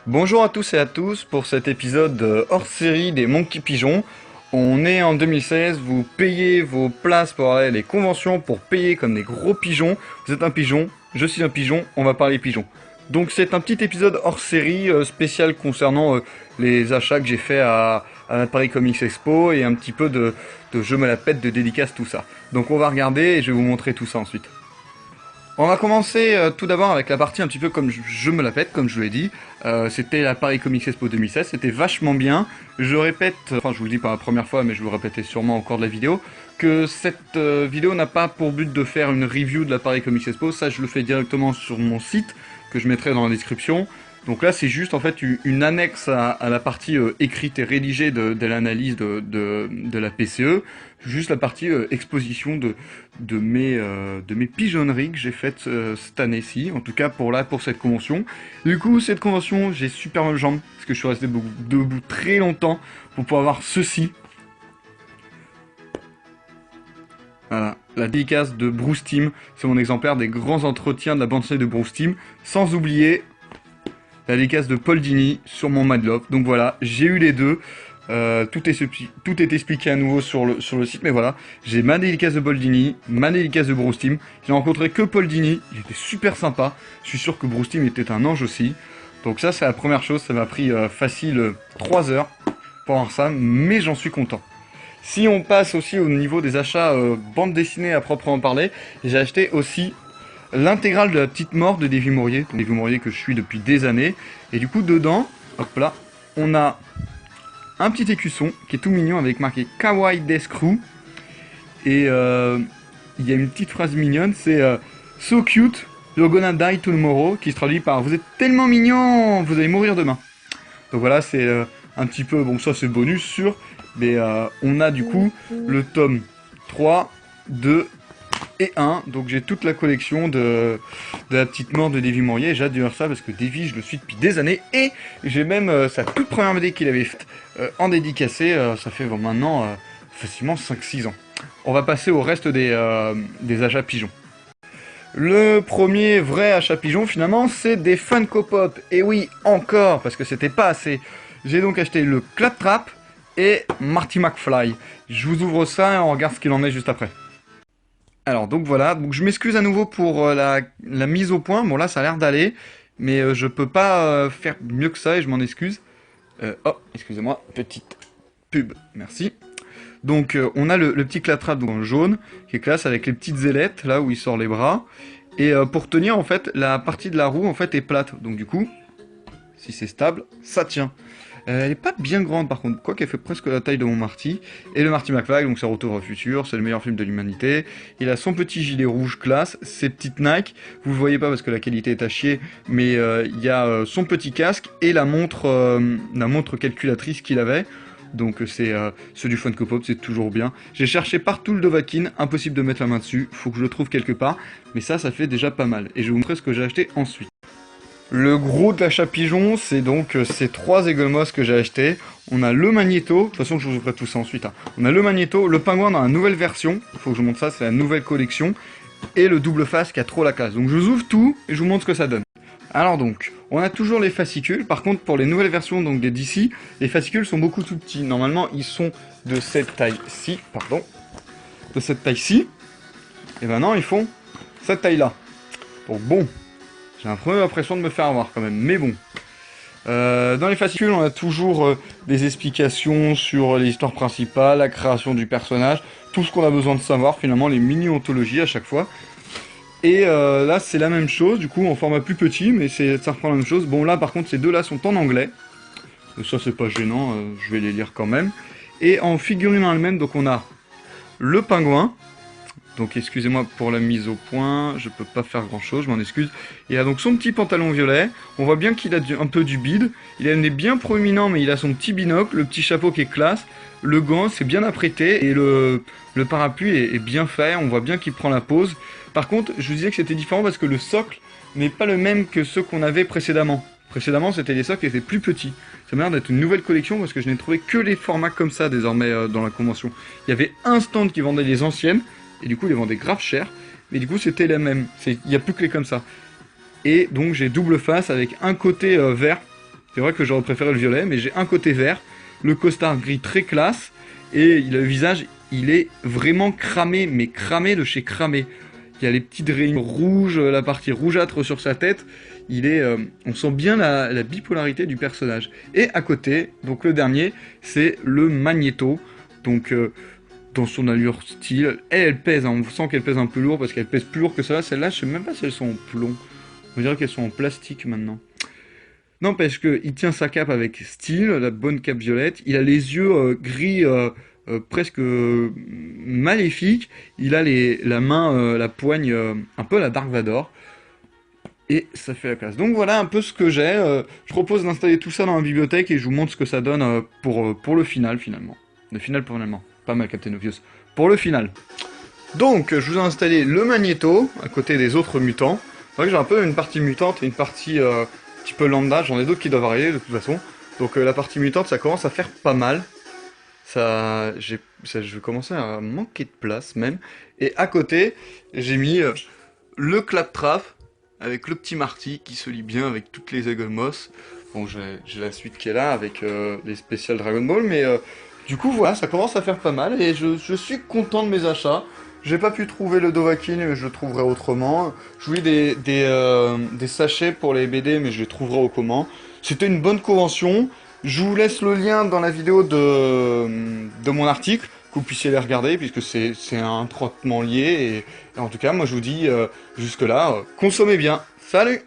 Bonjour à tous et à tous pour cet épisode hors série des Monkey Pigeons. On est en 2016, vous payez vos places pour aller à les conventions pour payer comme des gros pigeons. Vous êtes un pigeon, je suis un pigeon, on va parler pigeons. Donc c'est un petit épisode hors série spécial concernant les achats que j'ai fait à la Paris Comics Expo et un petit peu de je me la pète, de dédicace, tout ça. Donc on va regarder et je vais vous montrer tout ça ensuite. On va commencer tout d'abord avec la partie un petit peu comme je me la pète, comme je vous l'ai dit. C'était la Paris Comics Expo 2016, c'était vachement bien. Je répète, enfin je vous le dis pas la première fois, mais je vous le répétais sûrement au cours de la vidéo, que cette vidéo n'a pas pour but de faire une review de la Paris Comics Expo. Ça, je le fais directement sur mon site, que je mettrai dans la description. Donc là, c'est juste en fait une annexe à la partie écrite et rédigée de l'analyse de la PCE, juste la partie exposition de mes pigeonneries que j'ai faites cette année-ci, en tout cas pour cette convention. Du coup, cette convention, j'ai super mal aux jambes, parce que je suis resté debout très longtemps pour pouvoir avoir ceci. Voilà, la dédicace de Bruce Timm, c'est mon exemplaire des grands entretiens de la bande-son de Bruce Timm, sans oublier la dédicace de Paul Dini sur mon Mad Love. Donc voilà, j'ai eu les deux. Tout est expliqué à nouveau sur le site, mais voilà. J'ai ma dédicace de Paul Dini, ma dédicace de Bruce Timm. J'ai rencontré que Paul Dini, il était super sympa. Je suis sûr que Bruce Timm était un ange aussi. Donc ça, c'est la première chose. Ça m'a pris facile 3 heures pour avoir ça, mais j'en suis content. Si on passe aussi au niveau des achats bande dessinée à proprement parler, j'ai acheté aussi l'intégrale de la petite mort de Davy Mourier, Davy Mourier que je suis depuis des années. Et du coup, dedans, hop là, on a un petit écusson qui est tout mignon avec marqué Kawaii Death Crew. Et il y a une petite phrase mignonne, c'est So cute, you're gonna die tomorrow, qui se traduit par Vous êtes tellement mignon, vous allez mourir demain. Donc voilà, c'est un petit peu, bon ça c'est bonus sûr, mais on a du coup le tome 3, 2 et 1, donc j'ai toute la collection de la petite mort de Davy Mourier. J'adore ça parce que Davy, je le suis depuis des années, et j'ai même sa toute première BD qu'il avait faite en dédicacé, ça fait maintenant facilement 5-6 ans. On va passer au reste des achats pigeons. Le premier vrai achat pigeon finalement, c'est des Funko Pop, et oui, encore, parce que c'était pas assez. J'ai donc acheté le Claptrap et Marty McFly. Je vous ouvre ça et on regarde ce qu'il en est juste après. Alors donc voilà, donc je m'excuse à nouveau pour la mise au point. Bon là ça a l'air d'aller, mais je peux pas faire mieux que ça et je m'en excuse. Oh, excusez-moi, petite pub, merci. Donc on a le petit Claptrap en jaune, qui est classe avec les petites ailettes, là où il sort les bras. Et pour tenir en fait, la partie de la roue en fait est plate. Donc du coup, si c'est stable, ça tient. Elle est pas bien grande par contre, quoi qu'elle fait presque la taille de mon Marty. Et le Marty McFly, donc c'est Retour au futur, c'est le meilleur film de l'humanité. Il a son petit gilet rouge classe, ses petites Nike, vous le voyez pas parce que la qualité est à chier, mais il y a son petit casque et la montre calculatrice qu'il avait. Donc c'est ceux du Funko Pop, c'est toujours bien. J'ai cherché partout le Dovahkiin, impossible de mettre la main dessus, faut que je le trouve quelque part. Mais ça fait déjà pas mal. Et je vais vous montrer ce que j'ai acheté ensuite. Le gros de l'achat pigeon, c'est donc ces 3 Eagle Moss que j'ai acheté. On a le Magneto, de toute façon je vous ouvrirai tout ça ensuite. Hein. On a le Magneto, le pingouin dans la nouvelle version, il faut que je vous montre ça, c'est la nouvelle collection. Et le double face qui a trop la classe. Donc je vous ouvre tout et je vous montre ce que ça donne. Alors donc, on a toujours les fascicules. Par contre, pour les nouvelles versions donc des DC, les fascicules sont beaucoup tout petits. Normalement, ils sont de cette taille-ci, pardon. De cette taille-ci. Et maintenant, ils font cette taille-là. Donc bon, j'ai un peu l'impression de me faire avoir quand même, mais bon. Dans les fascicules, on a toujours des explications sur l'histoire principale, la création du personnage, tout ce qu'on a besoin de savoir, finalement, les mini-ontologies à chaque fois. Et là, c'est la même chose, du coup, en format plus petit, mais ça reprend la même chose. Bon, là, par contre, ces deux-là sont en anglais. Ça, c'est pas gênant, je vais les lire quand même. Et en figurine en elle-même, donc on a le pingouin. Donc excusez-moi pour la mise au point, je peux pas faire grand chose, je m'en excuse. Il a donc son petit pantalon violet, on voit bien qu'il a un peu du bide, il a un nez bien proéminent mais il a son petit binocle, le petit chapeau qui est classe, le gant c'est bien apprêté et le parapluie est bien fait, on voit bien qu'il prend la pose. Par contre, je vous disais que c'était différent parce que le socle n'est pas le même que ceux qu'on avait précédemment. Précédemment, c'était des socles qui étaient plus petits. Ça m'a l'air d'être une nouvelle collection parce que je n'ai trouvé que les formats comme ça désormais dans la convention. Il y avait un stand qui vendait les anciennes, et du coup, ils les vendaient grave cher. Mais du coup, c'était la même. Il n'y a plus que les comme ça. Et donc, j'ai double face avec un côté vert C'est vrai que j'aurais préféré le violet, mais j'ai un côté vert, le costard gris très classe, et le visage, il est vraiment cramé, mais cramé de chez cramé. Il y a les petites rayures rouges, la partie rougeâtre sur sa tête. On sent bien la bipolarité du personnage. Et à côté, donc le dernier, c'est le Magneto. Donc dans son allure style, elle pèse, hein, on sent qu'elle pèse un peu lourd parce qu'elle pèse plus lourd que celle-là. Celle-là, je sais même pas si elles sont en plomb. On dirait qu'elles sont en plastique maintenant. Non, parce qu'il tient sa cape avec style, la bonne cape violette. Il a les yeux gris presque maléfiques. Il a la main, la poigne, un peu la Dark Vador. Et ça fait la classe. Donc voilà un peu ce que j'ai. Je propose d'installer tout ça dans la bibliothèque et je vous montre ce que ça donne pour le final finalement. Le final finalement. Pas mal Captain Obvious. Pour le final. Donc je vous ai installé le Magneto à côté des autres mutants. C'est vrai que j'ai un peu une partie mutante et une partie un petit peu lambda. J'en ai d'autres qui doivent arriver de toute façon. Donc la partie mutante ça commence à faire pas mal. Je vais commencer à manquer de place même. Et à côté j'ai mis le Claptrap avec le petit Marty qui se lie bien avec toutes les Eagle Moss. Bon, j'ai la suite qui est là avec les spéciales Dragon Ball, mais du coup, voilà, ça commence à faire pas mal et je suis content de mes achats. J'ai pas pu trouver le Dovahkiin, mais je le trouverai autrement. Je voulais des sachets pour les BD, mais je les trouverai autrement. C'était une bonne convention. Je vous laisse le lien dans la vidéo de mon article, que vous puissiez les regarder, puisque c'est un traitement lié. Et en tout cas, moi je vous dis jusque-là, consommez bien. Salut!